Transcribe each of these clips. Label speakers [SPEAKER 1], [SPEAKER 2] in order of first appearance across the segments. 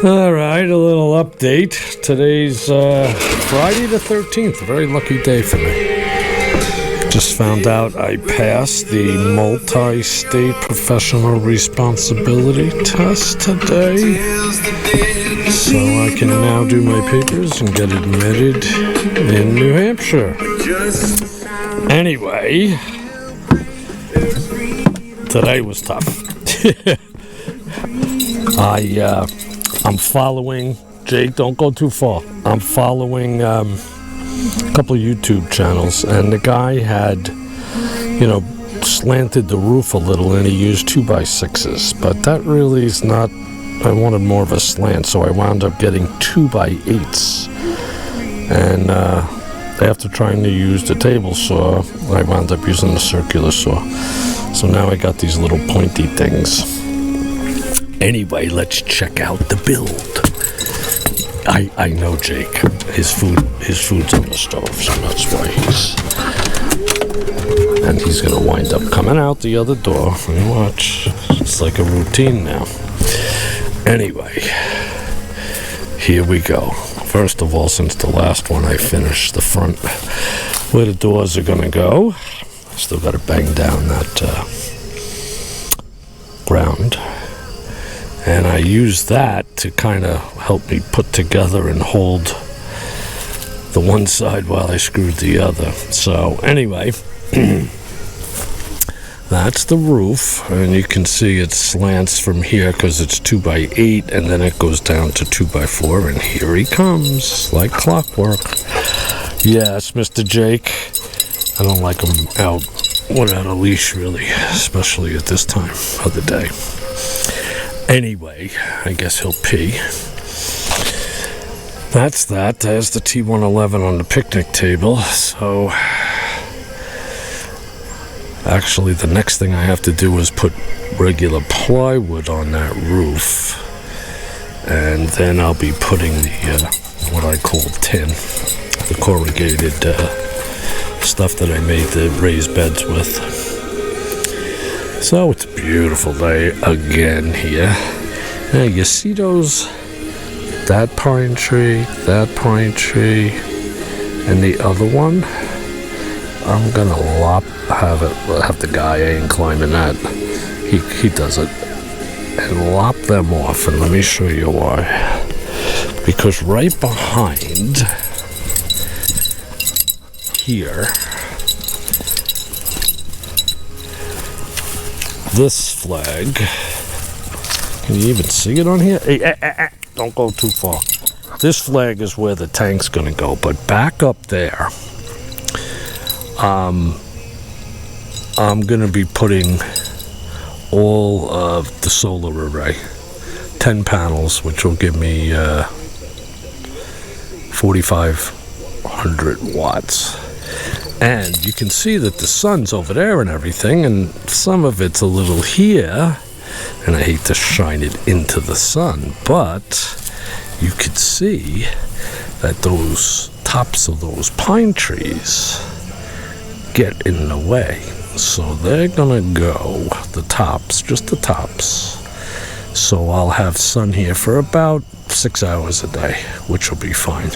[SPEAKER 1] Alright, a little update. Today's Friday the 13th, a very lucky day for me. Just found out I passed the multi-state professional responsibility test today. So I can now do my papers and get admitted in New Hampshire. Anyway, today was tough. I'm following, Jake, don't go too far. I'm following a couple of YouTube channels, and the guy had, slanted the roof a little, and he used 2x6s, but that really is not, I wanted more of a slant, so I wound up getting 2x8s. And after trying to use the table saw, I wound up using the circular saw. So now I got these little pointy things. Anyway, let's check out the build. I know Jake. His food's on the stove, so that's why he's gonna wind up coming out the other door. And watch. It's like a routine now. Anyway, here we go. First of all, since the last one I finished the front where the doors are gonna go, I still gotta bang down that ground. And I use that to kind of help me put together and hold the one side while I screwed the other. So anyway, that's the roof. And you can see it slants from here because it's 2x8, and then it goes down to 2x4. And here he comes, like clockwork. Yes, Mr. Jake. I don't like him out without a leash, really, especially at this time of the day. Anyway, I guess he'll pee. That's that. There's the T111 on the picnic table. So, actually, the next thing I have to do is put regular plywood on that roof. And then I'll be putting the, what I call tin, the corrugated stuff that I made the raised beds with. So it's a beautiful day again here. Now you see those, that pine tree, and the other one? I'm gonna have the guy, I ain't climbing that. He does it. And lop them off, and let me show you why. Because right behind here, this flag, can you even see it on here? Hey, don't go too far. This flag is where the tank's gonna go, but back up there, I'm gonna be putting all of the solar array, 10 panels, which will give me 4,500 watts. And you can see that the sun's over there and everything, and some of it's a little here, and I hate to shine it into the sun, but you could see that those tops of those pine trees get in the way. So they're gonna go, the tops, just the tops. So I'll have sun here for about 6 hours a day, which will be fine.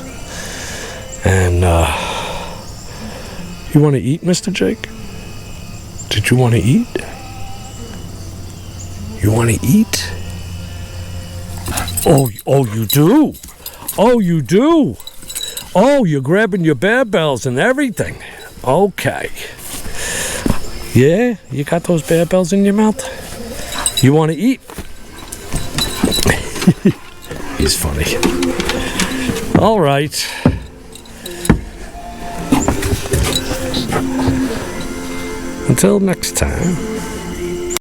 [SPEAKER 1] And, you want to eat, Mr. Jake? Did you want to eat? You want to eat? Oh, you do? Oh, you do? Oh, you're grabbing your bear bells and everything. Okay. Yeah? You got those bear bells in your mouth? You want to eat? He's funny. All right. Until next time.